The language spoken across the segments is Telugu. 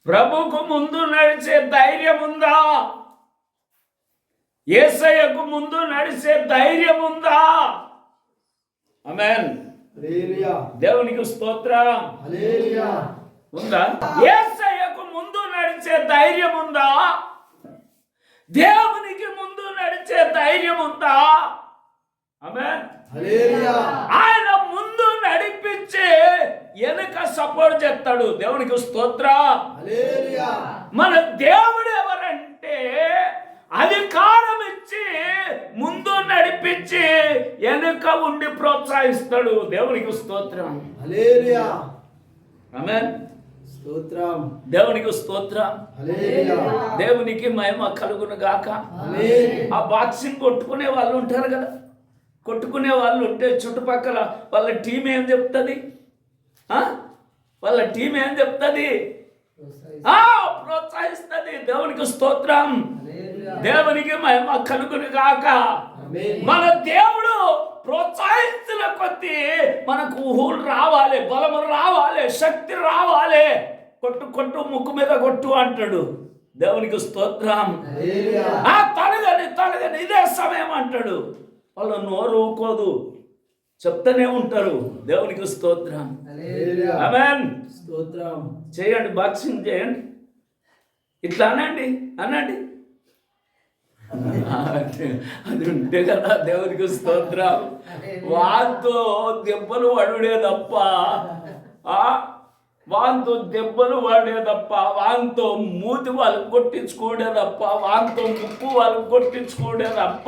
ప్రభుకు ముందు నడిచే ధైర్యం ఉందా? యేసయ్యకు ముందు నడిచే ధైర్యం ఉందా? ఆమేన్. దేవునికి స్తోత్రం. ఉందా? యేసయ్యకు ముందు నడిచే ధైర్యం ఉందా? దేవునికి ముందు నడిచే ధైర్యం ఉందా? ఆమేన్. ఆయన ముందు నడిపించి వెనుక సపోర్ట్ చేస్తాడు. దేవునికి స్తోత్రం. మన దేవుడు ఎవరంటే అధికారం ఇచ్చి ముందు నడిపించి వెనుక ఉండి ప్రోత్సహిస్తాడు. దేవునికి స్తోత్రం. ఆమేన్. స్తోత్రం. దేవునికి స్తోత్రం. దేవునికి మహిమ కలుగును గాక. ఆ బాక్సింగ్ కొట్టుకునే వాళ్ళు ఉంటారు కదా, కొట్టుకునే వాళ్ళు ఉంటే చుట్టుపక్కల వాళ్ళ టీం ఏం చెప్తుంది? వాళ్ళ టీం ఏం చెప్తుంది? ప్రోత్సహిస్తుంది. దేవునికి స్తోత్రం. దేవునికి మహిమ కలుగును గాక. మన దేవుడు ప్రోత్సహించిన కొద్దీ మనకు ఊహలు రావాలి, బలము రావాలి, శక్తి రావాలి. కొట్టు కొట్టు, ముక్కు మీద కొట్టు అంటాడు. దేవునికి స్తోత్రం. తలగని ఇదే సమయం అంటాడు. వాళ్ళు నోరు ఊకోదు, చెప్తూనే ఉంటారు. దేవునికి స్తోత్రం. ఆమేన్. స్తోత్రం. చేయండి, బాక్సింగ్ చేయండి. ఇట్లా అనండి అనండి. అది ఉంటే కదా. దేవునికి స్తోత్రం. వాంతో దెబ్బలు పడుడే తప్ప, వాంతో దెబ్బలు పడే తప్ప, వాంతో మూతి వాళ్ళు కొట్టించుకోడే తప్ప, వాంతో ముక్కు వాళ్ళు కొట్టించుకోడే తప్ప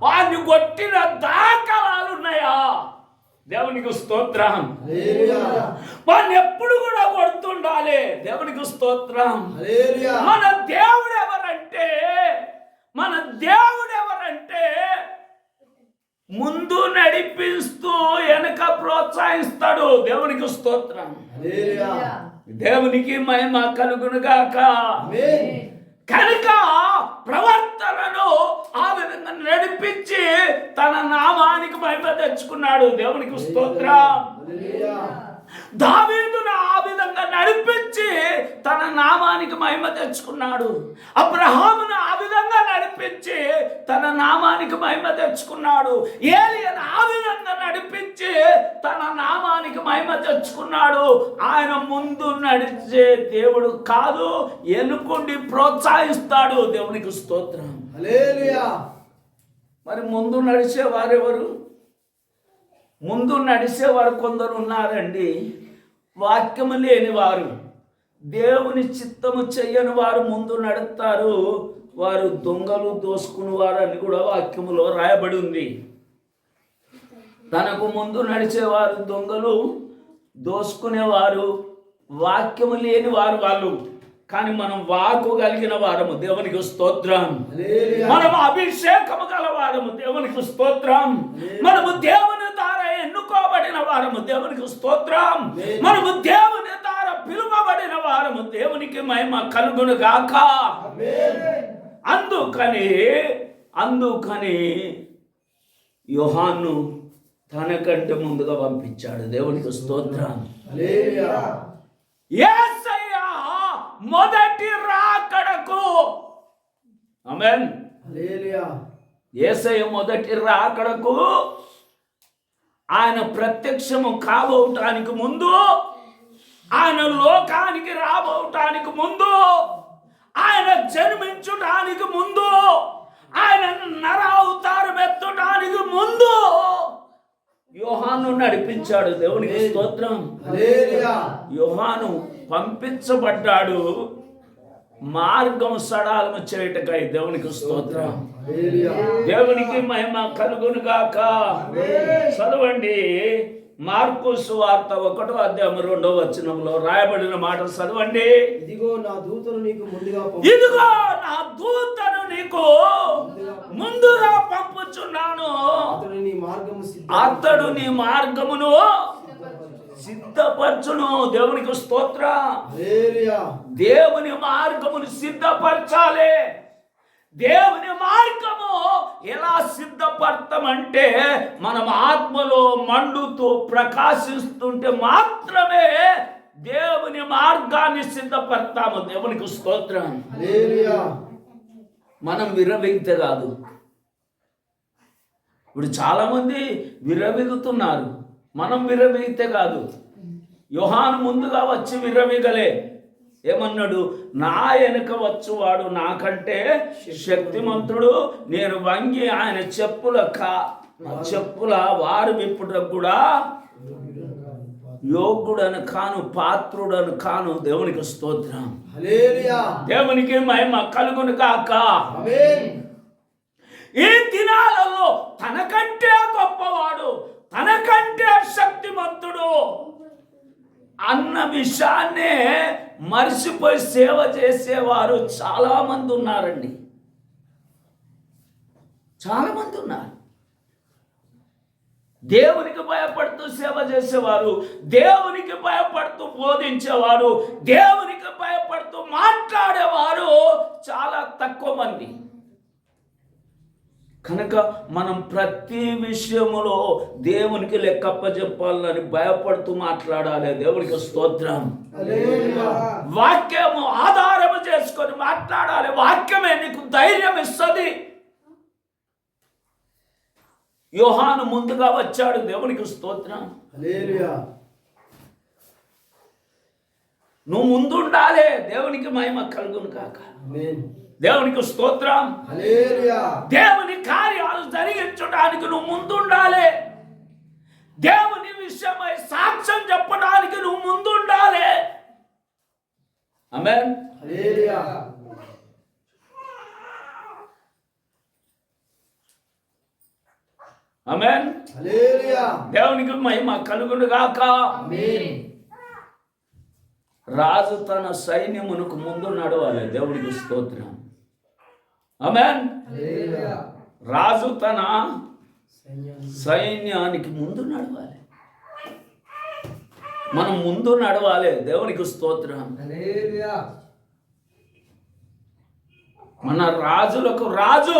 వాడిని కొట్టిన దాఖలాలు ఉన్నాయా? దేవునికి స్తోత్రం. వాడిని ఎప్పుడు కూడా కొడుతుండాలి. దేవునికి స్తోత్రం. మన దేవుడు ఎవరంటే, మన దేవుడు ఎవరంటే ముందు నడిపిస్తూ వెనక ప్రోత్సహిస్తాడు. దేవునికి స్తోత్రం. దేవునికి మహిమ కలుగును గాక. కనుక ప్రవర్తనను ఆ విధంగా నడిపించి తన నామానికి మహిమ తెచ్చుకున్నాడు. దేవునికి స్తోత్రం. దావీదును ఆ విధంగా నడిపించి తన నామానికి మహిమ తెచ్చుకున్నాడు. అబ్రహామును ఆ విధంగా నడిపించి తన నామానికి మహిమ తెచ్చుకున్నాడు. ఏలియాను ఆ విధంగా నడిపించి తన నామానికి మహిమ తెచ్చుకున్నాడు. ఆయన ముందు నడిచే దేవుడు కాదు, ఎన్నుకుండి ప్రోత్సహిస్తాడు. దేవునికి స్తోత్రం. మరి ముందు నడిచే వారెవరు? ముందు నడిచేవారు కొందరు ఉన్నారండి, వాక్యము లేని వారు, దేవుని చిత్తము చెయ్యని వారు ముందు నడుస్తారు. వారు దొంగలు, దోసుకుని వారు అని కూడా వాక్యములో రాయబడి ఉంది. తనకు ముందు నడిచేవారు దొంగలు, దోసుకునేవారు, వాక్యము లేని వారు వాళ్ళు. కానీ మనం వాకు కలిగిన వారము. దేవునికి స్తోత్రం. మనము అభిషేకము గల వారము. దేవునికి స్తోత్రం. మనము దేవుని ద్వారా ఎన్నుకోబడిన వారము. దేవునికి స్తోత్రం. మనము దేవుని ద్వారా పిలువబడిన వారము. దేవునికి మహిమ కలుగును గాక. అందుకని యోహాను తనకంటే ముందుగా పంపించాడు. దేవునికి స్తోత్రం. యేసయ్య మొదటి రాకడకు, ఆమేన్, యేసయ్య మొదటి రాకడకు, ఆయన ప్రత్యక్షము కాబోటానికి ముందు, ఆయన లోకానికి రాబోటానికి ముందు, ఆయన జన్మించడానికి ముందు, ఆయన నర అవతారం ఎత్తడానికి ముందు యోహాను నడిపించాడు. దేవునికి స్తోత్రం. యోహాను పంపించబడ్డాడు మార్గం సడాలము చేయటకై. దేవునికి స్తోత్రం. దేవునికి మహిమ కలుగును గాక. చదవండి మార్కు సువార్త 1వ అధ్యాయం 2వ వచనంలో రాయబడిన మాట చదవండి. ఇదిగో నా దూతను నీకు ముందుగా పంపుచున్నాను. అతడు నీ మార్గమును సిద్ధపరచును. దేవునికి స్తోత్రం. దేవుని మార్గమును సిద్ధపరచాలి. దేవుని మార్గము ఎలా సిద్ధపడతామంటే మనం ఆత్మలో మండుతూ ప్రకాశిస్తుంటే మాత్రమే దేవుని మార్గాన్ని సిద్ధపడతాము. దేవునికి స్తోత్రం. హల్లెలూయా. మనం విర్రవీగితే కాదు. ఇప్పుడు చాలామంది విర్రవీగుతున్నారు, మనం విర్రవీగితే కాదు. యోహాను ముందుగా వచ్చి విర్రవీగలే. ఏమన్నాడు? నా వెనుక వచ్చువాడు నాకంటే శక్తిమంతుడు, నేను వంగి ఆయన చెప్పుల వారు విప్పుటకు కూడా యోగ్యుడను కాను, పాత్రుడను కాను. దేవునికి స్తోత్రం. హల్లెలూయా. దేవునికి మహిమ కలుగును గాక. ఆమేన్. ఈ దినాలలో తనకంటే గొప్పవాడు, తనకంటే శక్తిమంతుడు అన్న విషయాన్నే మర్చిపోయి సేవ చేసేవారు చాలా మంది ఉన్నారండి. చాలా మంది ఉన్నారు. దేవునికి భయపడుతూ సేవ చేసేవారు, దేవునికి భయపడుతూ బోధించేవారు, దేవునికి భయపడుతూ మాట్లాడేవారు చాలా తక్కువ మంది. కనుక మనం ప్రతి విషయములో దేవునికి లెక్కప్పచెప్పాలని భయపడుతూ మాట్లాడాలి. దేవునికి స్తోత్రం. హల్లెలూయా. వాక్యము ఆధారము చేసుకొని మాట్లాడాలి. వాక్యమే నీకు ధైర్యం ఇస్తుంది. యోహాను ముందుగా వచ్చాడు. దేవునికి స్తోత్రం. హల్లెలూయా. నువ్వు ముందుండాలి. దేవునికి మహిమ కలుగును కాక. ఆమేన్. దేవునికి స్తోత్రం. హల్లెలూయా. దేవుని కార్యాలు జరిగించడానికి నువ్వు ముందుండాలి. దేవుని విషయమై సాక్ష్యం చెప్పడానికి నువ్వు ముందుండాలి. ఆమేన్. హల్లెలూయా. ఆమేన్. హల్లెలూయా. దేవునికి మహిమ కలుగును గాక. ఆమేన్. రాజు తన సైన్యమునకు ముందు నడవాలి. దేవునికి స్తోత్రం. ఆమేన్. హల్లెలూయా. రాజు తన సైన్యానికి ముందు నడవాలి. మనం ముందు నడవాలి. దేవునికి స్తోత్రం. హల్లెలూయా. మన రాజులకు రాజు,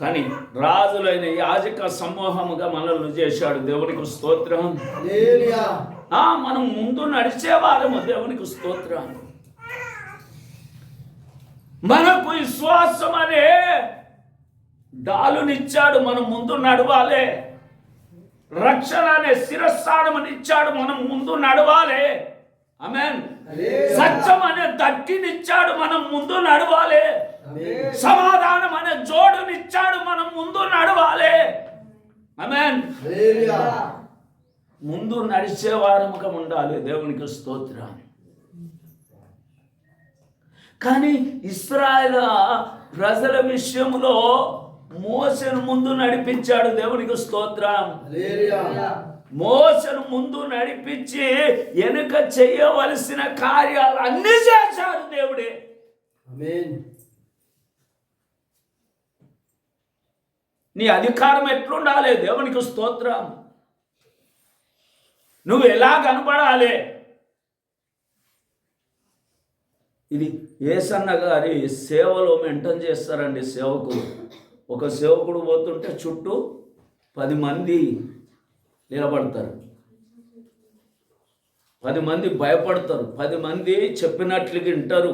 కానీ రాజులైన యాజక సమూహముగా మనల్ని చేశాడు. దేవునికి స్తోత్రం. హల్లెలూయా. మనం ముందు నడిచేవారము. దేవునికి స్తోత్రం. మనకు విశ్వాసం అనే డాలునిచ్చాడు. మనం ముందు నడవాలి. రక్షణ అనే శిరస్సానమునిచ్చాడు. మనం ముందు నడవాలి. ఆమేన్. సత్యం అనే దట్టినిచ్చాడు. మనం ముందు నడవాలి. సమాధానం అనే జోడునిచ్చాడు. మనం ముందు నడవాలి. ఆమేన్. హల్లెలూయా. ముందు నడిచేవారముగా ఉండాలి. దేవునికి స్తోత్రం. కానీ ఇశ్రాయేలు ప్రజల విషయంలో మోషేను ముందు నడిపించాడు. దేవునికి స్తోత్రం. హల్లెలూయా. మోషేను ముందు నడిపించి వెనుక చేయవలసిన కార్యాలు అన్ని చేశాడు దేవుడే. ఆమేన్. నీ అధికారం ఎట్లుండాలి? దేవునికి స్తోత్రం. నువ్వు ఎలా కనపడాలి? ఇది యేసన్న గారి సేవలో మెయింటైన్ చేస్తారండి సేవకులు. ఒక సేవకుడు పోతుంటే చుట్టూ 10 మంది నిలబడతారు. 10 మంది భయపడతారు. 10 మంది చెప్పినట్లు వింటారు.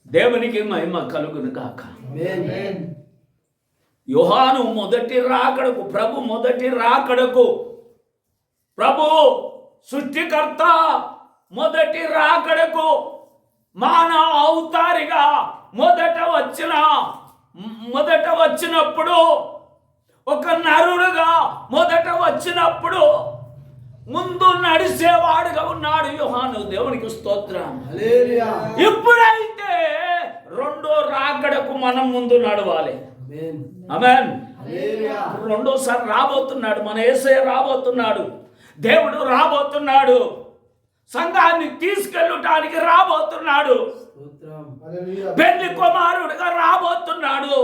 దేవునికి మహిమ కలుగును కాక. ఆమేన్. యోహాను మొదటి రాకడకు, ప్రభు మొదటి రాకడకు, ప్రభు సృష్టికర్త మొదటి రాకడకు మానవ అవతారిగా మొదట వచ్చినప్పుడు, ఒక నరుడుగా మొదట వచ్చినప్పుడు ముందు నడిచేవాడుగా ఉన్నాడు యోహాను. దేవునికి స్తోత్రం. హల్లెలూయా. ఇప్పుడైతే రెండో రాకడకు మనం ముందు నడవాలి. ఆమేన్. ఆమేన్. హల్లెలూయా. రెండోసారి రాబోతున్నాడు. మన యేసయ్య రాబోతున్నాడు. దేవుడు రాబోతున్నాడు. సంఘాన్ని తీసుకెళ్ళటానికి రాబోతున్నాడు. స్తోత్రం. హల్లెలూయా. పెళ్లి కుమారుడిగా రాబోతున్నాడు.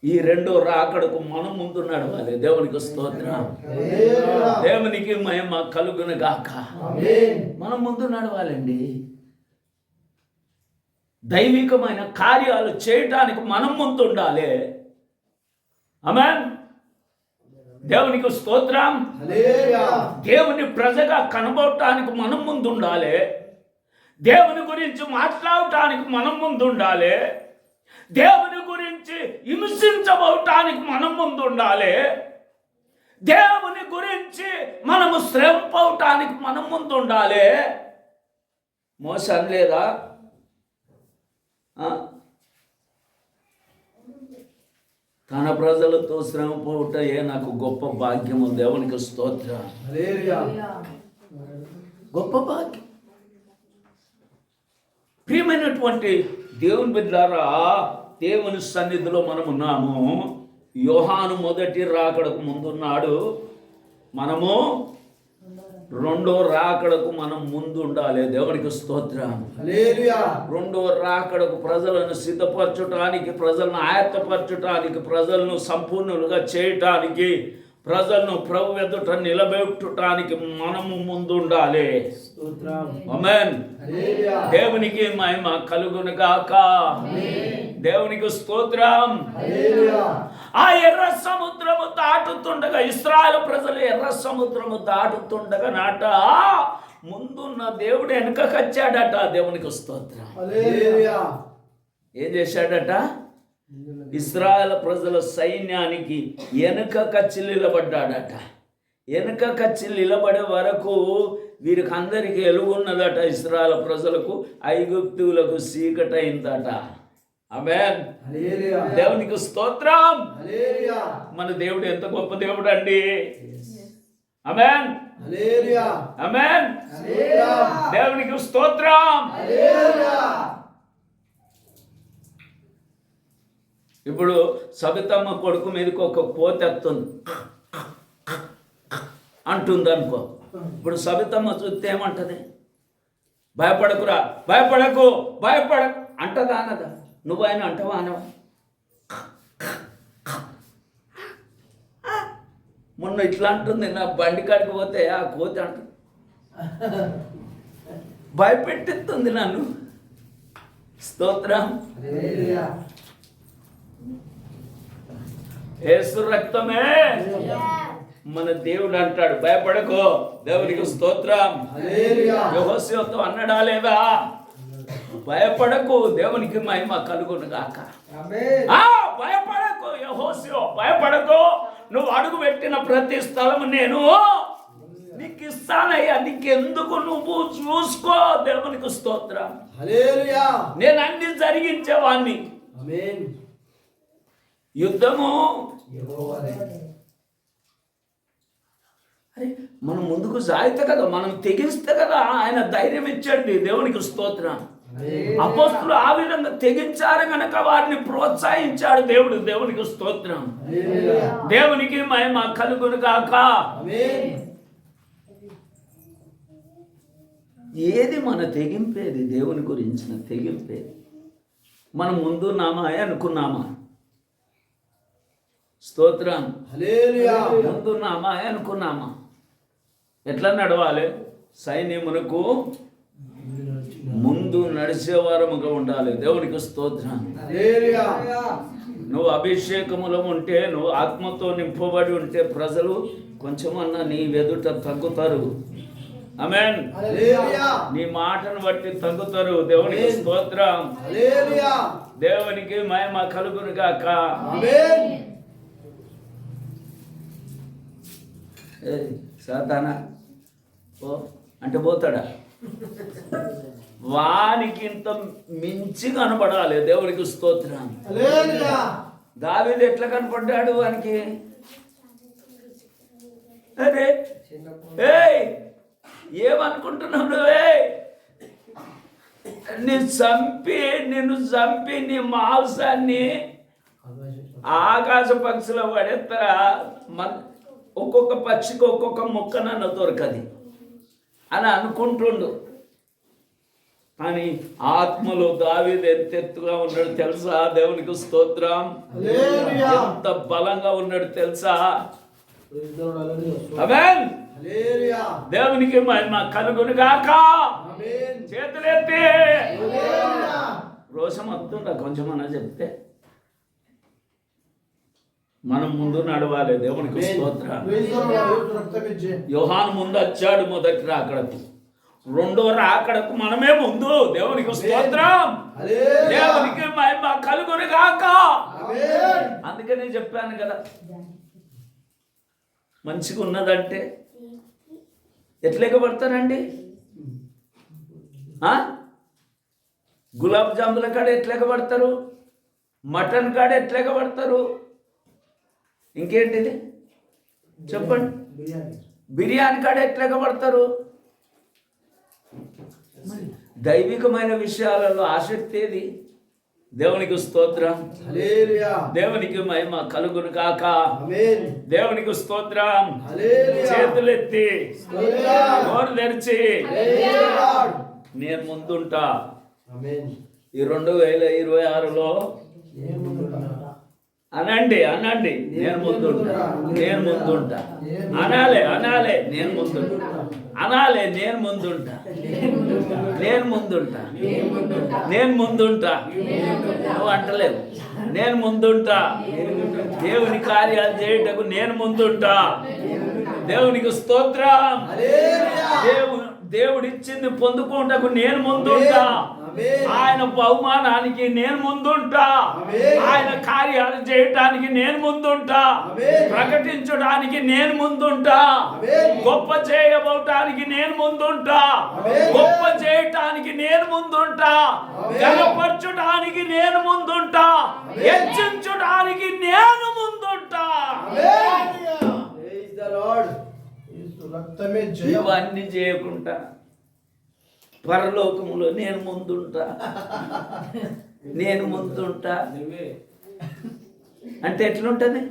ఈ రెండో రాకడకు మనం ముందు నడవాలి. దేవునికి స్తోత్రం. హల్లెలూయా. దేవునికి మహిమ కలుగును గాక. ఆమేన్. మనం ముందు నడవాలండి. దైవికమైన కార్యాలు చేయటానికి మనం ముందు ఉండాలి. ఆమేన్. దేవునికి స్తోత్రం. హల్లెలూయా. దేవుని ప్రజగా కనబడటానికి మనం ముందు ఉండాలి. దేవుని గురించి మాట్లాడటానికి మనం ముందు ఉండాలి. దేవుని గురించి హింసించబడటానికి మనం ముందు ఉండాలి. దేవుని గురించి మనము శ్రమపడటానికి మనం ముందు ఉండాలి. మోసం లేదా? తన ప్రజలతో శ్రమ పోవటం నాకు గొప్ప భాగ్యము. దేవునికి స్తోత్రం. హల్లెలూయా. గొప్ప భాగ్యం. ప్రియమైనటువంటి దేవుని బిడ్డలారా, దేవుని సన్నిధిలో మనం ఉన్నాము. యోహాను మొదటి రాకడకు ముందున్నాడు. మనము రెండో రాకడకు మనం ముందు ఉండాలి. దేవునికి స్తోత్రం. హల్లెలూయా. రెండో రాకడకు ప్రజలను సిద్ధపరచడానికి, ప్రజలను ఆయత్తపరచడానికి, ప్రజలను సంపూర్ణులుగా చేయటానికి, ప్రజలను ప్రభు ఎదుట నిలబెట్టడానికి మనము ముందు ఉండాలి. స్తోత్రం. ఆమేన్. హల్లెలూయా. దేవునికి మహిమ కలుగును గాక. దేవునికి స్తోత్రం. హల్లెలూయా. ఆ ఎర్ర సముద్రము దాటుతుండగా, ఇశ్రాయేలు ప్రజలు ఎర్ర సముద్రము దాటుతుండగా నాట ముందున్న దేవుడు వెనుకకొచ్చాడట. దేవునికి స్తోత్రం. హల్లెలూయా. ఏం చేశాడట? ఇశ్రాయేలు ప్రజల సైన్యానికి వెనుక కచ్చి నిలబడ్డాడట. వెనుక కచ్చి నిలబడే వరకు వీరికి అందరికీ ఎలుగున్నదట. ఇశ్రాయేలు ప్రజలకు, ఐగుప్తులకు చీకటైందట. ఆమేన్. హల్లెలూయా. దేవునికి స్తోత్రం. హల్లెలూయా. మన దేవుడు ఎంత గొప్ప దేవుడు అండి. ఆమేన్. హల్లెలూయా. ఆమేన్. హల్లెలూయా. దేవునికి స్తోత్రం. హల్లెలూయా. ఇప్పుడు సబితమ్మ కొడుకు మీదకి ఒక కోతి ఎత్తుంది అంటుంది అనుకో. ఇప్పుడు సబితమ్మ చూస్తే ఏమంటది? భయపడకురా, భయపడకు, భయపడకు అంటదా అనదా? నువ్వు ఆయన అంటవా అనవా? మొన్న ఇట్లా అంటుంది, నా బండి కాడికి పోతే ఆ కోతి అంటుంది, భయపెట్టిస్తుంది నన్ను. స్తోత్రం. హల్లెలూయా. యేసు రక్తమే మన దేవుడు అంటాడు, భయపడకో. దేవునికి స్తోత్రం. హల్లెలూయా. యెహోషువతో అన్నడా లేదా? భయపడకు, దేవునికి మహిమ కలుగును గాక. ఆమేన్. భయపడకు యెహోషువ, భయపడకు. నువ్వు అడుగు పెట్టిన ప్రతి స్థలము నేను నీకు ఇస్తానయ్యా. నీకెందుకు, నువ్వు చూసుకో. దేవునికి స్తోత్రం. హల్లెలూయా. నేను అన్ని జరిగించేవాణ్ణి. ఆమేన్. యుద్ధము యెహోవాదే. అరే మనం ముందుకు సాగితే కదా, మనం తెగిస్తే కదా ఆయన ధైర్యం ఇచ్చాడు. దేవునికి స్తోత్రం. అపోస్తులు ఆ విధంగా తెగించారు గనక వారిని ప్రోత్సహించాడు దేవుడు. దేవునికి స్తోత్రం. హల్లెలూయా. దేవునికి మహిమ కలుగును గాక. ఆమేన్. ఏది మన తెగింపేది? దేవుని గురించిన తెగింపేది. మనం ముందున్నామా అనుకున్నామా? స్తోత్రం. హల్లెలూయా. ముందున్నామా అనుకున్నామా? ఎట్లా నడవాలి? సైన్యమునకు ముందు నడిచేవారముగా ఉండాలి. దేవునికి స్తోత్రం. హల్లెలూయా. నువ్వు అభిషేకములో ఉంటే, నువ్వు ఆత్మతో నింపబడి ఉంటే ప్రజలు కొంచెమన్నా నీ ఎదుట తగ్గుతారు. ఆమేన్. హల్లెలూయా. నీ మాటను బట్టి తగ్గుతారు. దేవునికి స్తోత్రం. హల్లెలూయా. దేవునికి మహిమ కలుగును గాక. ఆమేన్. సాతానా ఓ అంటే పోతాడా? వానికి ఇంత మించి కనపడాలి. దేవునికి స్తోత్రం. హల్లెలూయా. దావీదు ఎట్లా కనపడ్డాడు వానికి? అరే ఏయ్ ఏమనుకుంటున్నావు నువ్వే? నిన్ను చంపి నీ మాంసాన్ని ఆకాశ పక్షుల పడేస్తారా? ఒక్కొక్క పక్షికి ఒక్కొక్క మొక్కనన్న దొరకది అని అనుకుంటుండు. కానీ ఆత్మలో దావీదు ఎంత ఎత్తుగా ఉన్నాడు తెలుసా? దేవునికి స్తోత్రం. హల్లెలూయా. ఎంత బలంగా ఉన్నాడు తెలుసా? హల్లెలూయా. ఆమేన్. హల్లెలూయా. దేవునికి మహిమ కలుగును గాక. ఆమేన్. చేతులెత్తి హల్లెలూయా. రోషం వస్తుందా కొంచెమన్నా చెప్తే? మనం ముందు నడవాలి. దేవునికి స్తోత్రం. Praise the Lord. రక్తం ఇచ్చే. యోహాను ముందు వచ్చాడు మొదటి రాకడకు, రెండో రాకడకు మనమే ముందు. దేవునికి స్తోత్రం. హల్లెలూయా. దేవునికి మహిమ కలుగును గాక. ఆమేన్. అందుకనే చెప్పాను కదా, మంచిగా ఉన్నదంటే ఎట్లెక్కబడతారండి? గులాబ్ జాముల కాడ ఎట్లెక్కబడతారు? మటన్ కాడ ఎట్లెక్కబడతారు? ఇంకేంటిది చెప్పండి? బిర్యానీ కాడ ఎట్లెక్కబడతారు? దైవికమైన విషయాలలో ఆసక్తి ఏది? దేవునికి స్తోత్రం. హల్లెలూయా. దేవునికి మహిమ కలుగును కాక. ఆమేన్. దేవునికి స్తోత్రం. హల్లెలూయా. చేతులెత్తి స్తోత్రం. నోరు తెరిచి Praise the Lord. నేను ముందుంటా. ఆమేన్. ఈ 2026లో అనండి అనండి, నేను ముందుంటా, నేను ముందుంటా. అనాలే అనాలే, నేను ముందుంటా. అనాలే, నేను ముందుంటా, నేను ముందుంటా, నేను ముందుంటా. నువ్వు అంటలేవు, నేను ముందుంటా. దేవుని కార్యాలు చేయుటకు నేను ముందుంటా. దేవునికి స్తోత్రం. హల్లెలూయా. దేవుడిచ్చింది పొందుకుంటకు నేను ముందుంటా. ఆయన బహుమానానికి నేను ముందుంటా. ఆయన కార్యాలు చేయటానికి నేను ముందుంటా. ప్రకటించడానికి నేను ముందుంటా. గొప్ప చేయబోటానికి నేను ముందుంటా. గొప్ప చేయటానికి నేను ముందుంటా. గణపరచడానికి నేను ముందుంటా. హెచ్చించడానికి నేను ముందుంటా. Praise the Lord. రక్తమే జయం. ఇవన్నీ చేయకుండా పరలోకములో నేను ముందుంటా, నేను ముందుంటా అంటే ఎట్లుంటది?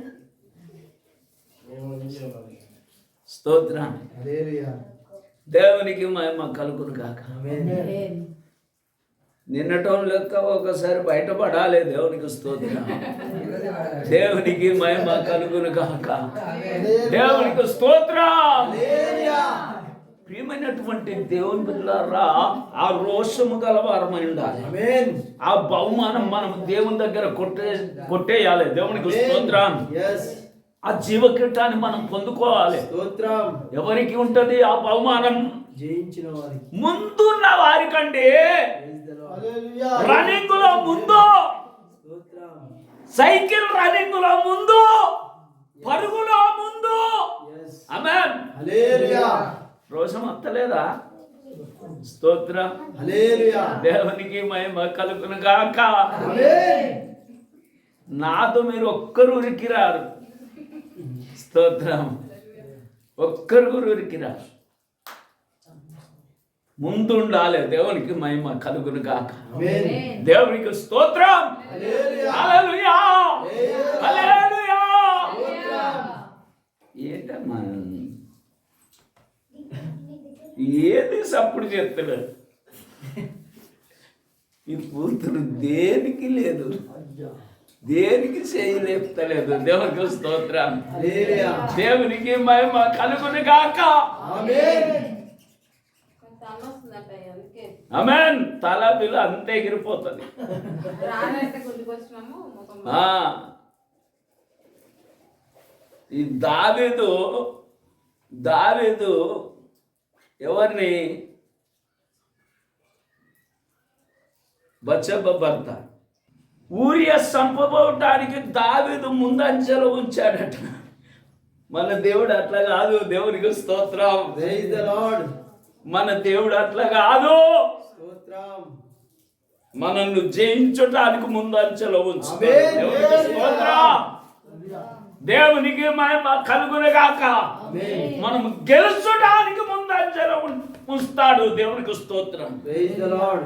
స్తోత్రం. హల్లెలూయా. దేవునికి మహిమ కలుగును కాక. ఆమేన్. నిన్నటం లెక్క ఒకసారి బయటపడాలి. దేవునికి స్తోత్రం. దేవునికి మహిమ కలుగును కాక. దేవునికి స్తోత్రం. హల్లెలూయా. ప్రియమైనటువంటి దేవుని బిడ్డలారా, ఆ రోషము గలవారమై ఉండాలి. ఆమేన్. ఆ బహుమానం మనం దేవుని దగ్గర కొట్టేయాలి. దేవునికి స్తోత్రం. Yes. ఆ జీవకిరీటాన్ని మనం పొందుకోవాలి. స్తోత్రం. ఎవరికి ఉంటది ఆ బహుమానం? జయించిన వారికి. ముందున్న వారికండి. హల్లెలూయా. రన్నింగ్ లో ముందు, స్తోత్రం. సైకిల్ రన్నింగ్ లో ముందు, పరుగులో ముందు. Yes. ఆమేన్. హల్లెలూయా. రోషం వస్తలేదా? స్తోత్రం. హల్లెలూయా. దేవునికి మహిమ కలుగును గాక. ఆమేన్. నాతో మీరు ఒక్కరు ఉరికిరారు. స్తోత్రం. ఒక్కరు ఉరికిరారు. ముందుండాలి. దేవునికి మహిమ కలుగును గాక. ఆమేన్. దేవునికి స్తోత్రం. హల్లెలూయా. హల్లెలూయా. హల్లెలూయా. స్తోత్రం. ఏంటమ్మా ఏది సప్పుడు చేస్తలేదు? ఈ కూతురు దేనికి లేదు, దేనికి చేయలేపుతలేదు. దేవునికి స్తోత్రం. హల్లెలూయా. దేవునికి మహిమ కలుగును గాక. ఆమేన్. ఆమేన్. తల బిల అంతే ఎగిరిపోతుంది. ఈ దావీదు ఎవరిని? బత్షెబ భర్త. ఊరియా చంపబోవటానికి దావీదు ముందంచెలో ఉంచాడట. మన దేవుడు అట్లా కాదు. దేవునికి స్తోత్రం. Praise the Lord. మన దేవుడు అట్లా కాదు. స్తోత్రం. మనల్ని జయించటానికి ముందంచెలో ఉంచుతాడు. ఆమేన్. దేవునికి స్తోత్రం. దేవునికి మహిమ కలుగును గాక. ఆమేన్. మనం గెలుచడానికి ముందంచెలో ఉంచుతాడు. దేవునికి స్తోత్రం. Praise the Lord.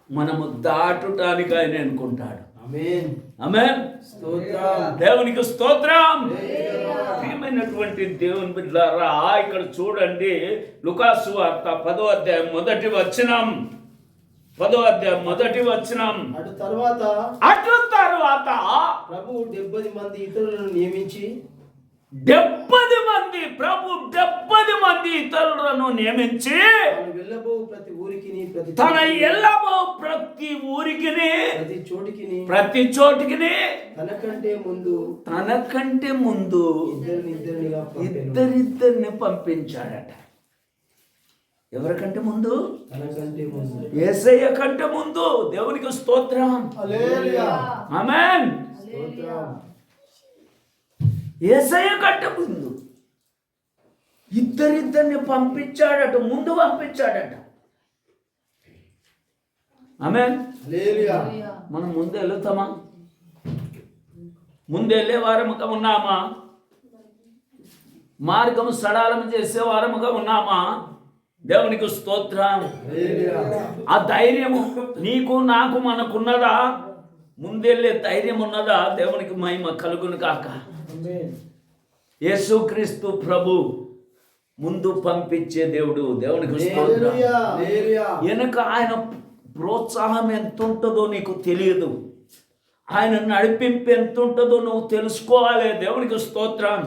మనము దాటుటానికి ఆయన అనుకుంటాడు. ఆమేన్. ఆమేన్. స్తోత్రం. దేవునికి స్తోత్రం. Praise the Lord. ప్రియమైనటువంటి దేవుని బిడ్డలారా, ఇక్కడ చూడండి, లూకాసు వార్త 10వ అధ్యాయం మొదటి వచనం. 10వ అధ్యాయం మొదటి వచనం. అటు తరువాత అటు తరువాత ప్రభు 70 మంది ఇతరులను నియమించి 70 మంది ప్రభు 70 మంది ఇతరులను నియమించి తాను వెళ్ళబోవు ప్రతి ఊరికిని తన ఎల్లబో ప్రతి ఊరికిని ప్రతి చోటికిని తనకంటే ముందు ఇద్దరిద్దరిని పంపించాడట. ఎవరికంటే ముందు? యేసయ్య కంటే ముందు. దేవునికి స్తోత్రం. ఆమేన్. యేసయ్య కంటే ముందు ఇద్దరిద్దరిని పంపించాడట, ముందు పంపించాడట. ఆమేన్. మనం ముందు వెళుతామా? ముందు వెళ్ళే వారముగా ఉన్నామా? మార్గము సడాలం చేసే వారముగా ఉన్నామా? దేవునికి స్తోత్రం. ఆ ధైర్యము నీకు నాకు మనకున్నదా? ముందెళ్ళే ధైర్యం ఉన్నదా? దేవునికి మహిమ కలుగును కాక. యేసుక్రీస్తు ప్రభు ముందు పంపించే దేవుడు. దేవునికి స్తోత్రం. వెనక ఆయన ప్రోత్సాహం ఎంత ఉంటుందో నీకు తెలియదు. ఆయన నడిపింపు ఎంత ఉంటుందో నువ్వు తెలుసుకోవాలి. దేవునికి స్తోత్రం.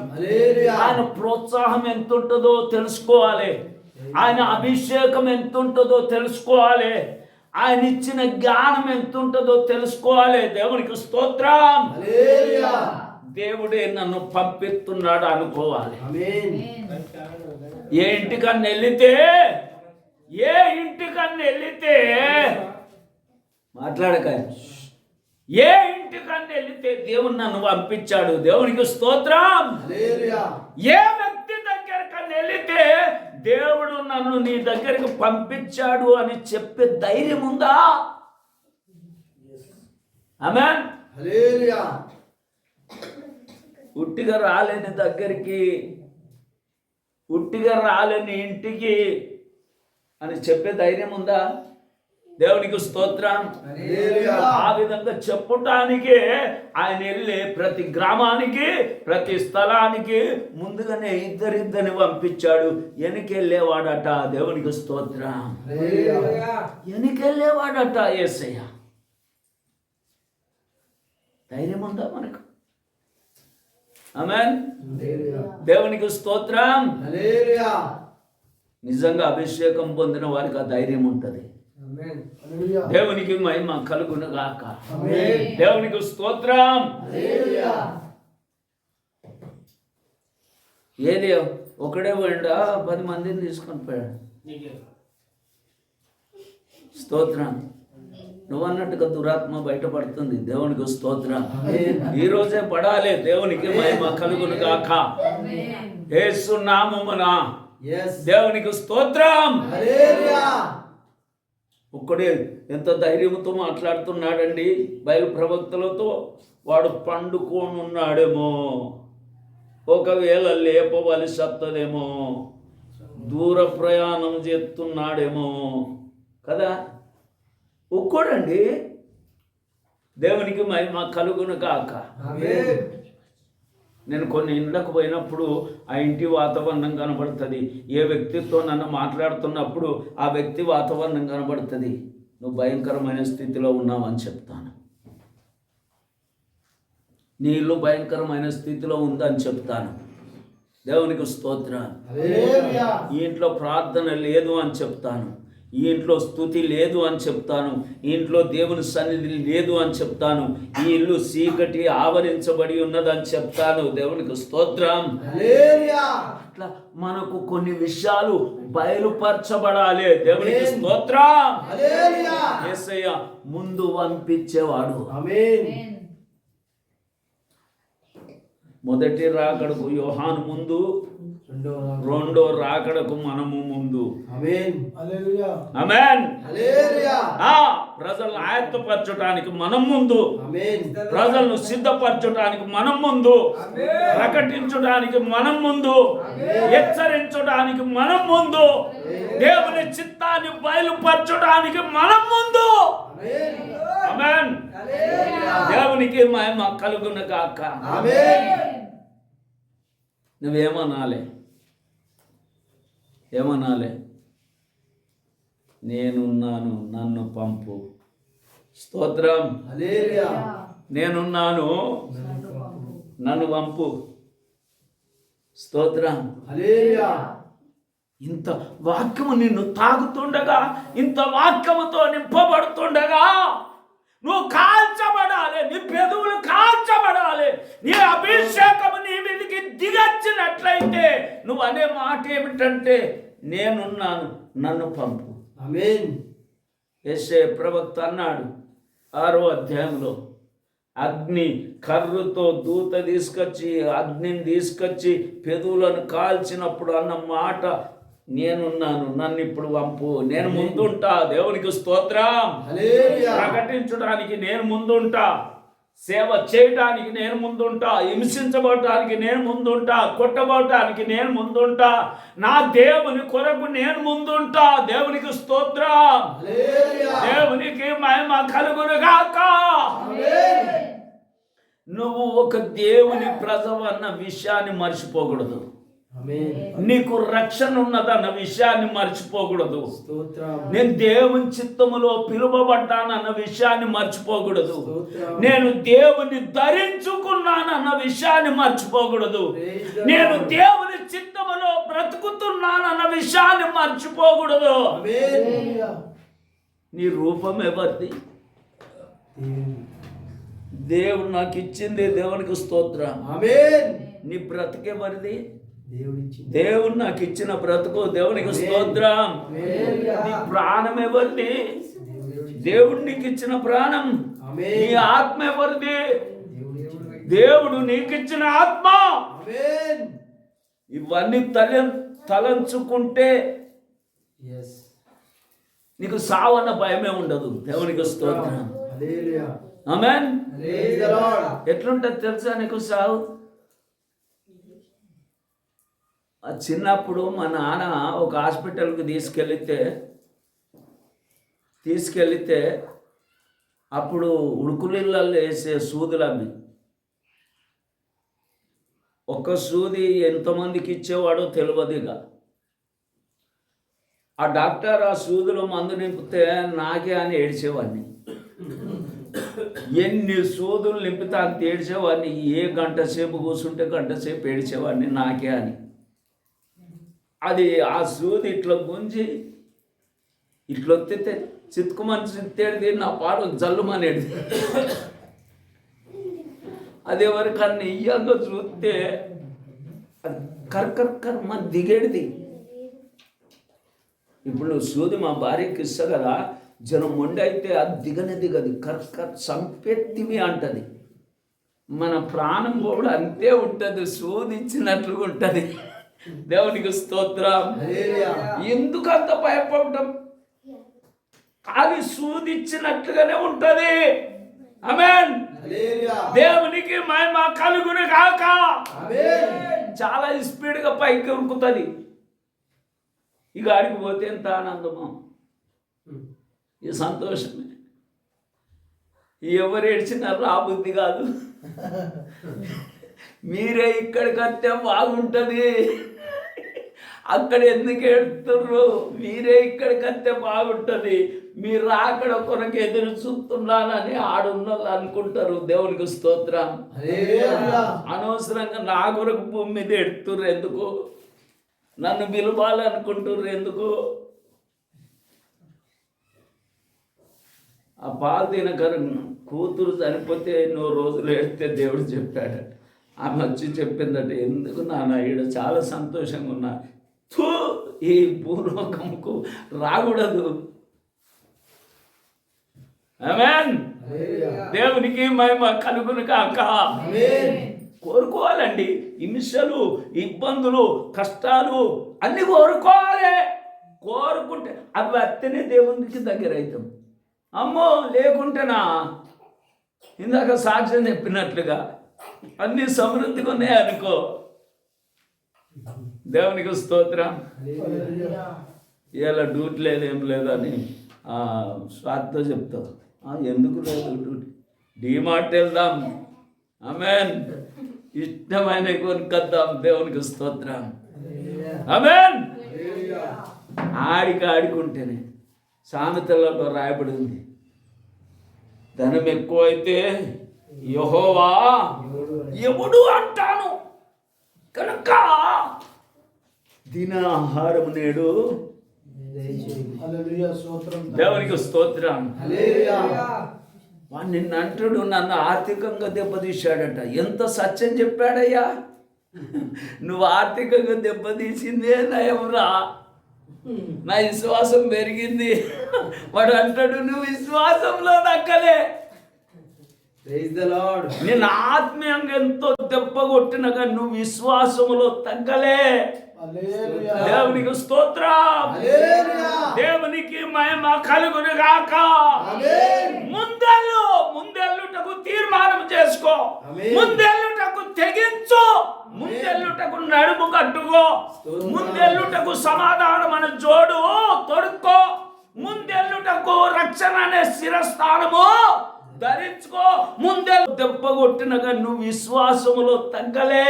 ఆయన ప్రోత్సాహం ఎంత ఉంటుందో తెలుసుకోవాలి. ఆయన అభిషేకం ఎంత ఉంటుందో తెలుసుకోవాలి. ఆయన ఇచ్చిన జ్ఞానం ఎంత ఉంటుందో తెలుసుకోవాలి. దేవునికి స్తోత్రం. దేవుడే నన్ను పంపిస్తున్నాడు అనుకోవాలి. ఏ ఇంటికన్నా వెళితే మాట్లాడక ఏ ఇంటికన్నా వెళితే దేవుడు నన్ను పంపించాడు. దేవునికి స్తోత్రం. ఏ వ్యక్తి దగ్గరకన్నా వెళితే దేవుడు నన్ను నీ దగ్గరికి పంపించాడు అని చెప్పే ధైర్యం ఉందా? ఆమేన్. ఉట్టిగా రాలేని దగ్గరికి, ఉట్టిగా రాలేని ఇంటికి అని చెప్పే ధైర్యం ఉందా? దేవునికి స్తోత్రం. ఆ విధంగా చెప్పటానికి ఆయన వెళ్ళే ప్రతి గ్రామానికి, ప్రతి స్థలానికి ముందుగానే ఇద్దరిద్దరిని పంపించాడు. వెనకెళ్ళేవాడట. దేవునికి స్తోత్రం. వెనకెళ్ళేవాడట యేసయ్య. ధైర్యం ఉందా మనకు? ఆమేన్. దేవునికి స్తోత్రం. నిజంగా అభిషేకం పొందిన వారికి ఆ ధైర్యం ఉంటుంది. దేవునికి మహిమ కలుగును గాక. దేవునికి స్తోత్రం. ఏది ఒకడే పోయిండా? 10 మందిని తీసుకొని పోయాడు. స్తోత్రం. నువ్వు అన్నట్టుగా దురాత్మ బయటపడుతుంది. దేవునికి స్తోత్రం. ఈ రోజే పడాలి. దేవునికి మహిమ కలుగును గాక. యేసు నామమున దేవునికి స్తోత్రం. ఒక్కడే ఎంత ధైర్యంతో మాట్లాడుతున్నాడండి బయలు ప్రవక్తలతో. వాడు పండుకోనున్నాడేమో, ఒకవేళ లేపవలసి వస్తుందేమో, దూర ప్రయాణం చేస్తున్నాడేమో కదా. ఒక్కడండి. దేవునికి మహిమ కలుగును కాక. నేను కొన్ని ఇండ్లకు పోయినప్పుడు ఆ ఇంటి వాతావరణం కనబడుతుంది. ఏ వ్యక్తితో నన్ను మాట్లాడుతున్నప్పుడు ఆ వ్యక్తి వాతావరణం కనబడుతుంది. నువ్వు భయంకరమైన స్థితిలో ఉన్నావని చెప్తాను. నీ ఇల్లు భయంకరమైన స్థితిలో ఉందని చెప్తాను. దేవునికి స్తోత్రం. ఈ ఇంట్లో ప్రార్థన లేదు అని చెప్తాను. ఈ ఇంట్లో స్తుతి లేదు అని చెప్తాను. ఈ ఇంట్లో దేవుని సన్నిధి లేదు అని చెప్తాను. ఈ ఇల్లు చీకటి ఆవరించబడి ఉన్నదని చెప్తాను. దేవునికి స్తోత్రం. అట్లా మనకు కొన్ని విషయాలు బయలుపరచబడాలి. దేవునికి స్తోత్రం. యేసయ్య ముందు పంపించేవాడు. మొదటి రాకడకు యోహాను ముందు, రెండో రాకడకు మనము ముందు. ఆమేన్. ప్రజలను ఆయత్తపరచడానికి మనం ముందు, ప్రజలను సిద్ధపరచడానికి మనం ముందు, ప్రకటించడానికి మనం ముందు, హెచ్చరించడానికి మనం ముందు, దేవుని చిత్తాన్ని బయలుపరచడానికి మనం ముందు. ఆమేన్. దేవునికి మహిమ కలుగును గాక. నువ్వేమనాలి? ఏమనాలి? నేనున్నాను, నన్ను పంపు. స్తోత్రం. నేనున్నాను, నన్ను పంపు. స్తోత్రం. హల్లెలూయా. ఇంత వాక్యము నిన్ను తాగుతుండగా, ఇంత వాక్యముతో నింపబడుతుండగా నువ్వు కాల్చబడాలి, నీ పెదవులు కాల్చబడాలి. నీ అభిషేకము నీ మీదకి దిగచ్చినట్లయితే నువ్వు అనే మాట ఏమిటంటే, నేనున్నాను, నన్ను పంపు. ఆమేన్. యెషయా ప్రవక్త అన్నాడు 6వ అధ్యాయంలో, అగ్ని కర్రతో దూత తీసుకొచ్చి అగ్నిని తీసుకొచ్చి పెదవులను కాల్చినప్పుడు అన్న మాట, నేనున్నాను, నన్ను ఇప్పుడు పంపు, నేను ముందుంటా. దేవునికి స్తోత్రం. హల్లెలూయా. ప్రకటించడానికి నేను ముందుంటా, సేవ చేయడానికి నేను ముందుంటా, హింసించబడటానికి నేను ముందుంటా, కొట్టబడటానికి నేను ముందుంటా, నా దేవుని కొరకు నేను ముందుంటా. దేవునికి స్తోత్రం. హల్లెలూయా. దేవునికి మహిమ కలుగును గాక. ఆమేన్. నువ్వు ఒక దేవుని ప్రజవు అన్న విషయాన్ని మర్చిపోకూడదు. ఆమేన్. నీకు రక్షణ ఉన్నదన్న విషయాన్ని మర్చిపోకూడదు. స్తోత్రం. నేను దేవుని చిత్తములో పిలువబడ్డానన్న విషయాన్ని మర్చిపోకూడదు. స్తోత్రం. నేను దేవుని ధరించుకున్నానన్న విషయాన్ని మర్చిపోకూడదు. Praise the నేను Lord. దేవుని చిత్తములో బ్రతుకుతున్నానన్న విషయాన్ని మర్చిపోకూడదు. ఆమేన్. నీ రూపం ఎవరిది? దేవుడు నాకు ఇచ్చింది. దేవునికి స్తోత్రం. ఆమేన్. నీ బ్రతికెవరిది? దేవుడిచ్చింది. దేవుడు నాకు ఇచ్చిన బ్రతుకు. దేవునికి స్తోత్రం. హల్లెలూయా. నీ ప్రాణం ఎవరిది? దేవుడు నీకు ఇచ్చిన ప్రాణం. ఆమేన్. నీ ఆత్మ ఎవరిది? దేవుడిచ్చింది. దేవుడు నీకు ఇచ్చిన ఆత్మ. ఆమేన్. ఇవన్నీ తలంచుకుంటే yes నీకు సావన్న భయమే ఉండదు. దేవునికి స్తోత్రం. Hallelujah. Amen. Praise the lord. ఎట్లుంటది తెలుసా నీకు సావు? ఆ చిన్నప్పుడు మా నాన్న ఒక హాస్పిటల్కి తీసుకెళ్తే అప్పుడు ఉడుకులిళ్ళల్లో వేసే సూదులు అవి. ఒక్క సూది ఎంతమందికి ఇచ్చేవాడో తెలియదుగా. ఆ డాక్టర్ ఆ సూదులో మందు నింపితే నాకే అని ఏడ్చేవాడిని. ఎన్ని సూదులు నింపితే అంత ఏడ్చేవాడిని. ఏ గంట సేపు కూర్చుంటే గంట సేపు ఏడ్చేవాడిని నాకే అని. అది ఆ సూది ఇట్లా గుంజి ఇట్లా ఒత్తితే చిత్తుకుమని చిత్తేది, నా పాడు జల్లుమనేది. అది ఎవరికన్నా ఇయ్యంగా చూస్తే అది కర్కర్కర్మ దిగేది. ఇప్పుడు నువ్వు సూది మా భార్యకి ఇస్తా కదా, జనం మొండి అయితే అది దిగదు. కర్కర్ సంపెత్తివి అంటది. మన ప్రాణం కూడా అంతే ఉంటుంది, సూది ఇచ్చినట్లుగా ఉంటుంది. దేవునికి స్తోత్రం. ఎందుకు అంత భయపడటం? అది సూది ఇచ్చినట్లుగానే ఉంటది. ఆమేన్. దేవునికి మహిమ కలుగును గాక. చాలా స్పీడ్గా పైకి ఉరుకుతుంది. ఇక ఆడికి పోతే ఎంత ఆనందమో, ఈ సంతోషమే. ఎవరు ఏడ్చినా రాబుద్ధి కాదు. మీరే ఇక్కడికి వస్తే బాగుంటుంది, అక్కడ ఎందుకు ఏడుతుర్రు? మీరే ఇక్కడికి వస్తే బాగుంటుంది, మీరు అక్కడ కొరకు ఎదురు చూస్తున్నానని ఆడున్న వాళ్ళు అనుకుంటారు. దేవునికి స్తోత్రం. అనవసరంగా నా కొరకు భూమి మీద ఎడుతుర్రు ఎందుకు? నన్ను పిలవాలనుకుంటుర్రు ఎందుకు? ఆ పాలు తినకరు కూతురు చనిపోతే 2 రోజులు ఏడితే దేవుడు చెప్పాడు. ఆమె వచ్చి చెప్పిందట, ఎందుకు నాన్న ఈడ చాలా సంతోషంగా ఉన్నా, ఈ భూలోకముకు రాకూడదు. ఆమేన్. దేవునికి మహిమ కలుగును కాక. కోరుకోవాలండి. హింసలు, ఇబ్బందులు, కష్టాలు అన్ని కోరుకోవాలి. కోరుకుంటే అవి అత్తనే దేవునికి దగ్గర అవుతాం. అమ్మో లేకుంటేనా ఇందాక సాక్ష్యం చెప్పినట్లుగా అన్ని సమృద్ధిగా ఉన్నాయి అనుకో. దేవునికి స్తోత్రం. ఇలా డ్యూటీ లేదు ఏం లేదని స్వార్థతో చెప్తావు. ఎందుకు లేదు డ్యూటీ? డీమార్ట్ వెళ్దాం. ఆమేన్. ఇష్టమైన కొనుక్కొద్దాం. దేవునికి స్తోత్రం. ఆమేన్. ఆడుకుంటేనే సామెతలలో రాయబడి ఉంది, ధనం ఎక్కువైతే యెహోవా ఎవడు అంటాను కనుక దిన ఆహారం నేడు దయచేయండి. హల్లెలూయా. స్తోత్రం. దేవునికి స్తోత్రం. హల్లెలూయా. వాడు నిన్ను అంటాడు, నన్ను ఆర్థికంగా దెబ్బతీశాడట. ఎంత సత్యం చెప్పాడయ్యా. నువ్వు ఆర్థికంగా దెబ్బతీసిందే నయంరా, నా విశ్వాసం పెరిగింది. వాడు అంటాడు, నువ్వు విశ్వాసంలో దక్కలే. Praise the lord. నేను ఆత్మీయంగా ఎంతో దెబ్బ కొట్టినగా నువ్వు విశ్వాసములో తగ్గలే. హల్లెలూయా. దేవునికి స్తోత్రం. హల్లెలూయా. దేవునికి మహిమ కలుగును గాక. ఆమేన్. ముందెల్లుటకు తీర్మానం చేసుకో. ఆమేన్. ముందెల్లుటకు తెగించు. ముందెల్లుటకు నడుము కట్టుకో. ముందెల్లుటకు సమాధానం అనే జోడు తొడుక్కో. ముందెల్లుటకు రక్షణ అనే శిరస్థానము ధరించుకో. ముందెల్లు దెబ్బ కొట్టినగా నువ్వు విశ్వాసములో తగ్గలే.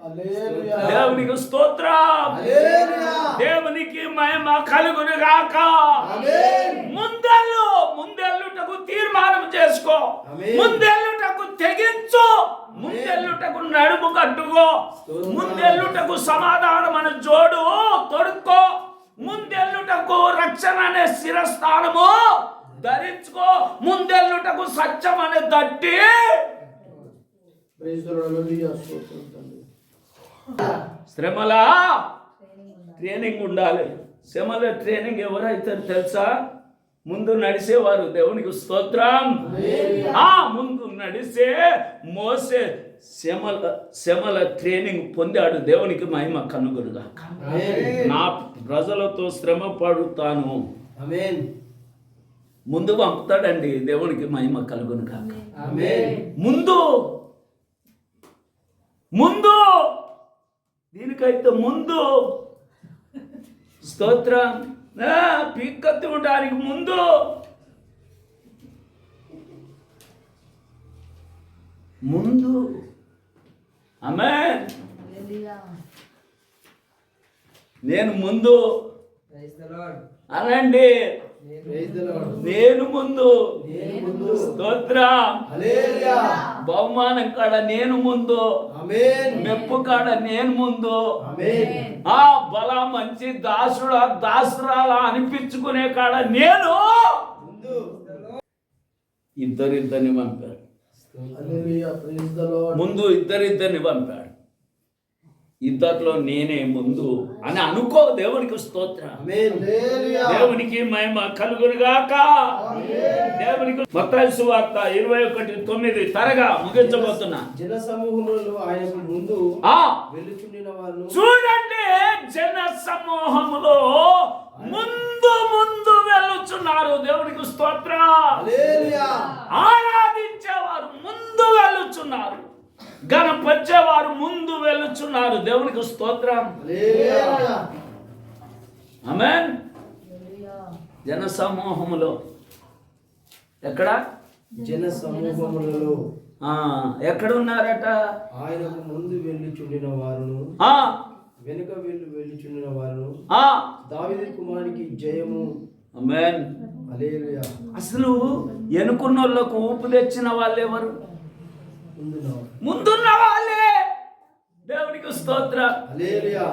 హల్లెలూయా. దేవునికి స్తోత్రం. హల్లెలూయా. దేవునికి మహిమ కలుగును గాక. ఆమేన్. ముందెల్లుటకు తీర్మానం చేసుకో. ఆమేన్. ముందెల్లుటకు తెగించు. ముందెల్లుటకు నడుము కట్టుకో. ముందెల్లుటకు సమాధానం అనే జోడు తొడుక్కో. ముందెల్లుటకు రక్షణ అనే శిరస్థానము ధరించుకో. ముందెల్లుటకు సత్యం అనే దట్టి. Praise the lord. హల్లెలూయా. స్తోత్రం తండ్రి. శ్రమల ట్రైనింగ్ ఉండాలి. శ్రమల ట్రైనింగ్ ఎవరైతే తెలుసా? ముందు నడిచేవారు. దేవునికి స్తోత్రం. ముందు నడిసే మోసే శ్రమల ట్రైనింగ్ పొందాడు. దేవునికి మహిమ కనుగొనుగా. ఆమేన్. నా ప్రజలతో శ్రమ పడుతాను. ఆమేన్. ముందు పంపుతాడండి. దేవునికి మహిమ కలుగునుగా. ఆమేన్. ముందు దీనికైతే ముందు స్తోత్రం. పీక్కత్తి ఉండడానికి ముందు ఆమేన్. నేను ముందు ప్రైజ్ ద లార్డ్. అనండి. Praise the lord. నేను ముందు. నేను ముందు. స్తోత్రం. హల్లెలూయా. బహుమానం కాడ నేను ముందు. ఆమేన్. మెప్పు కాడ నేను ముందు. ఆమేన్. బల మంచి దాసుడా దాసురాలా అనిపించుకునే కాడ నేను ముందు. ఇద్దరిద్దరిని పంపాడు. హల్లెలూయా. Praise the lord. ముందు ఇద్దరిద్దరిని పంపాడు. ఇద్దరిలో నేనే ముందు అని అనుకో. దేవునికి స్తోత్రం. ఆమేన్. హల్లెలూయా. దేవునికి మహిమ కలుగునుగాక. దేవునికి మత్తయి సువార్త 21:9 త్వరగా ముగించబోతున్నా. జన సమూహములలో ఆయనకు ముందు ఆ వెళ్ళుచుండిన వారు చూడండి, జన సమూహములో ముందు వెళ్ళుచున్నారు. దేవునికి స్తోత్రం. హల్లెలూయా. ఆరాధించేవారు ముందు వెళ్ళుచున్నారు. గణపరిచేవారు ముందు వెళ్ళుచున్నారు. దేవునికి స్తోత్రం. హల్లెలూయా. ఆమేన్. జన సమూహములో ఎక్కడ? జన సమూహములలో ఎక్కడ ఉన్నారట? ఆయనకు ముందు వెళ్ళుచుండిన వారును ఆ వెనుక వెళ్ళుచుండిన వారును ఆ దావీదు కుమారునికి జయము. ఆమేన్. హల్లెలూయా. అసలు ఎనుకున్న వాళ్ళకు ఊపు తెచ్చిన వాళ్ళు ఎవరు? ముందున్న వాళ్ళే. దేవునికి స్తోత్రం. హల్లెలూయా.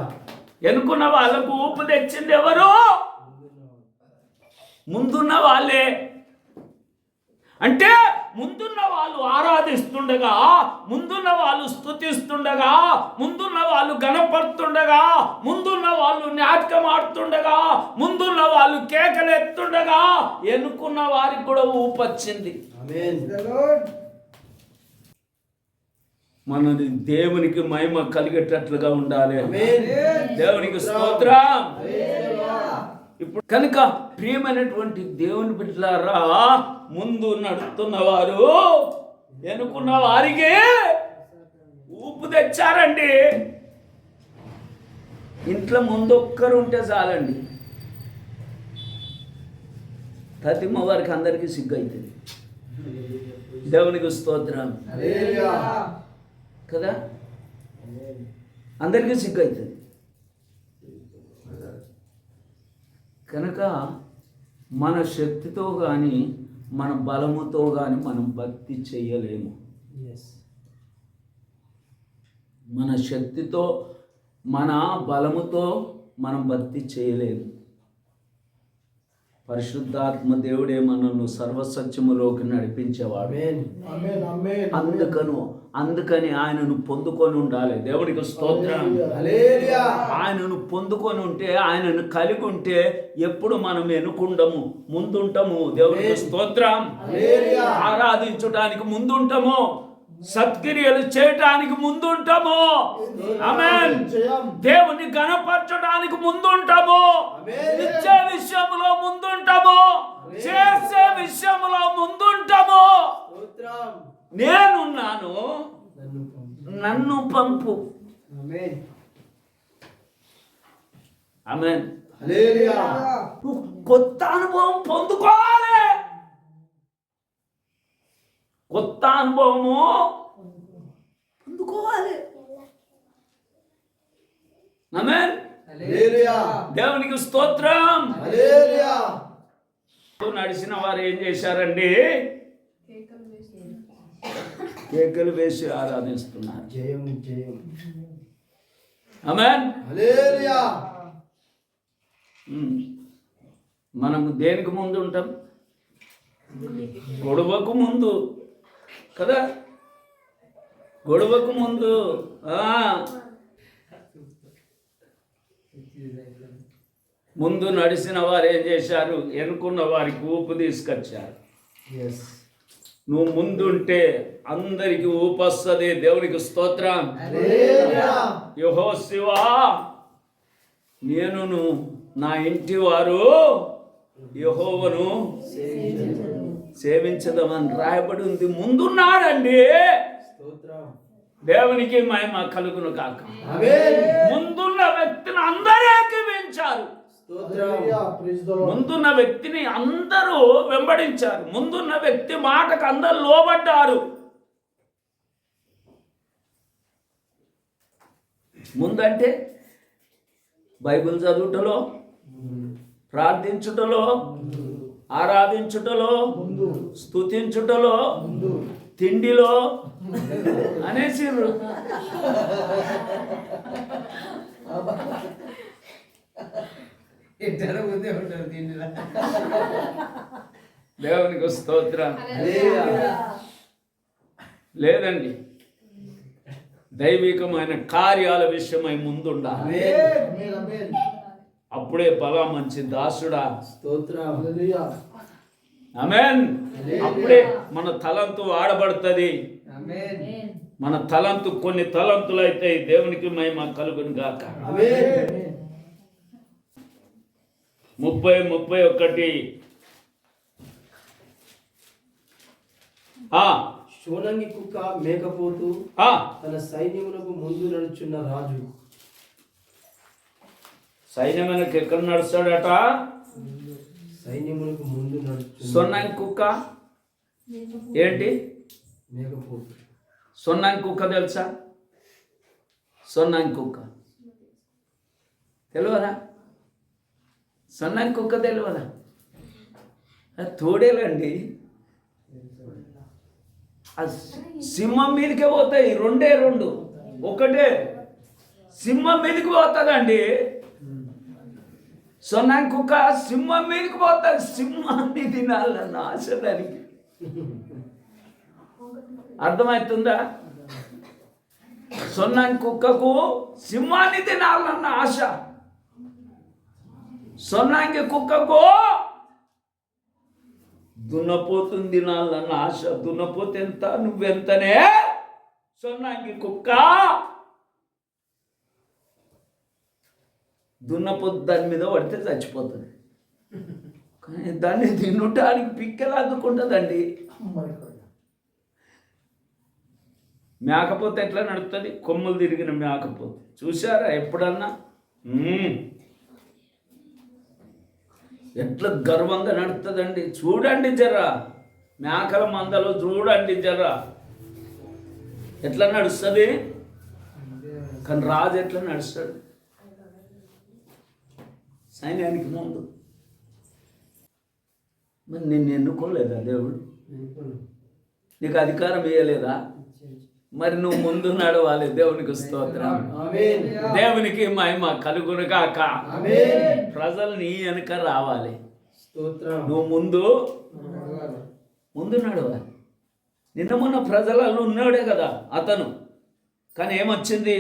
ఎనుకున్న వాళ్ళకు ఊపు తెచ్చింది ఎవరు? ముందున్న వాళ్ళే. అంటే ముందున్న వాళ్ళు ఆరాధిస్తుండగా, ముందున్న వాళ్ళు స్తుతిస్తుండగా, ముందున్న వాళ్ళు గణపడుతుండగా, ముందున్న వాళ్ళు నాటకం ఆడుతుండగా, ముందున్న వాళ్ళు కేకలెత్తుండగా ఎన్నుకున్న వారికి కూడా ఊపొచ్చింది. ఆమేన్. మనది దేవునికి మహిమ కలిగేటట్లుగా ఉండాలి. ఆమేన్. దేవునికి స్తోత్రం. హల్లెలూయా. ఇప్పుడు కనుక ప్రియమైనటువంటి దేవుని బిడ్డలారా, ముందు నడుస్తున్న వారు ఎన్నుకున్న వారికి ఊపు తెచ్చారండి. ఇంట్లో ముందు ఒక్కరు ఉంటే చాలండి, తతిమ వారికి అందరికీ సిగ్గు అవుతుంది. దేవునికి స్తోత్రం. హల్లెలూయా. కదా, అందరికీ సిగ్గు అవుతుంది. కనుక మన శక్తితో కానీ మన బలముతో కానీ మనం భక్తి చేయలేము. మన శక్తితో మన బలముతో మనం భక్తి చేయలేము. పరిశుద్ధాత్మ దేవుడే మనల్ని సర్వసత్యములోకి నడిపించేవాడు. అందుకని ఆయనను పొందుకొని ఉండాలి. దేవుడికి స్తోత్రం. ఆయనను పొందుకొని ఉంటే, ఆయనను కలిగి ఉంటే ఎప్పుడు మనం ఎన్నుకుంటాము, ముందుంటాము. దేవుడికి స్తోత్రం. ఆరాధించడానికి ముందుంటాము, సత్క్రియలు చేయటానికి ముందుంటాము. ఆమేన్. దేవుని గణపరచడానికి ముందుంటాము, ఇచ్చే విషయంలో ముందుంటాము, చేసే విషయంలో ముందుంటాము. నేనున్నాను, నన్ను పంపు. ఆమేన్. కొత్త అనుభవం పొందుకోవాలి. కొత్త అనుభవము పొందుకోవాలి. ఆమేన్. దేవునికి స్తోత్రం. నడిచిన వారు ఏం చేశారండి? కేకలు వేసి ఆరాధిస్తున్నారు. జయం జయం. ఆమేన్. మనము దేనికి ముందు ఉంటాం? గొడవకు ముందు కదా, గొడవకు ముందు. ముందు నడిచిన వారు ఏం చేశారు? ఎన్నుకున్న వారికి ఊపు తీసుకొచ్చారు. నువ్వు ముందుంటే అందరికి ఊపు వస్తుంది. దేవునికి స్తోత్రం. యెహోషువ, నేనును నా ఇంటి వారు యెహోవాను సేవించదమని రాయబడి ఉంది. ముందున్నారండి. దేవునికి మహిమ కలుగును కాక. ముందున్న వ్యక్తిని అందరూ ఏకీవించారు. ముందున్న వ్యక్తిని అందరూ వెంబడించారు. ముందున్న వ్యక్తి మాటకు అందరూ లోబడ్డారు. ముందంటే బైబిల్ చదువుటలో, ప్రార్థించుటలో, ఆరాధించుటలో, స్తుతించుటలో, తిండిలో అనేసిర్రు. దేవునికి స్తోత్రం. లేదండి, దైవికమైన కార్యాల విషయమై ముందుండాలి. అప్పుడే బలా మంచి దాసుడా. ఆమేన్. అప్పుడే మన తలంతు వాడబడుతుంది. మన తలంతు కొన్ని తలంతులు అయితే దేవునికి మహిమ కలుగును గాక. 30:31. షోలంగి కుక్క మేకపోతూ తన సైన్యములకు ముందు నడుచున్న రాజు. సైన్యములకు ఎక్కడ నడుస్తాడట? సైన్యములకు ముందు నడుచు. సొన్నంగి కుక్క ఏంటి? మేకపోతు. సొన్నంగి కుక్క తెలుసా? సొన్నంగి కుక్క తెలియదా? సొన్నంగి కుక్క తెలియదా? తోడేలండి. సింహం మీదకే పోతాయి. రెండే రెండు. ఒకటే సింహం మీదకి పోతుందండి. సొన్నంగి కుక్క సింహం మీదకి పోతుంది. సింహాన్ని తినాలన్న ఆశ దానికి. అర్థమవుతుందా? సొన్నంగి కుక్కకు సింహాన్ని తినాలన్న ఆశ. సొన్నంగి కుక్కకు దున్నపోతుని తినాలన్న ఆశ. దున్నపోతే ఎంత, నువ్వెంతనే. సొన్నంగి కుక్క దున్నపోతు దాని మీద పడితే చచ్చిపోతుంది. కానీ దాన్ని తినటానికి పిక్కలు అందుకుంటుందండి. మేకపోతే ఎట్లా నడుస్తుంది? కొమ్ములు తిరిగిన మేకపోతే చూసారా ఎప్పుడన్నా? ఎట్లా గర్వంగా నడుతుందండి. చూడండి జరా, మేకల మందలో చూడండి జరా ఎట్లా నడుస్తుంది. కానీ రాజు ఎట్లా నడుస్తాడు? సైన్యానికి ముందు. మరి నిన్ను ఎన్నుకోలేదా దేవుడు? నీకు అధికారం ఇవ్వలేదా? మరి నువ్వు ముందు నడవాలి. దేవునికి స్తోత్రం. ఆమేన్. దేవునికి మహిమ కలుగును గాక. ఆమేన్. ప్రజలు నీ వెనుక రావాలి. స్తోత్రం. నువ్వు ముందు నడవాలి. నిన్న మొన్న ప్రజలలో ఉన్నాడే కదా అతను, కానీ ఏమొచ్చింది?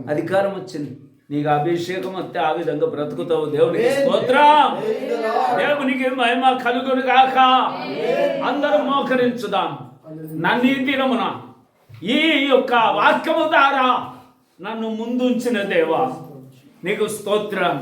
అధికారం వచ్చింది. నీకు అభిషేకం వస్తే ఆ విధంగా బ్రతుకుతావు. దేవునికి స్తోత్రం. దేవునికి మహిమ కలుగును గాక. అందరూ మోకరించుదాం. నన్ను ఈ దినమున ఈ యొక్క వాక్యము ద్వారా నన్ను ముందుంచిన దేవా నీకు స్తోత్రం.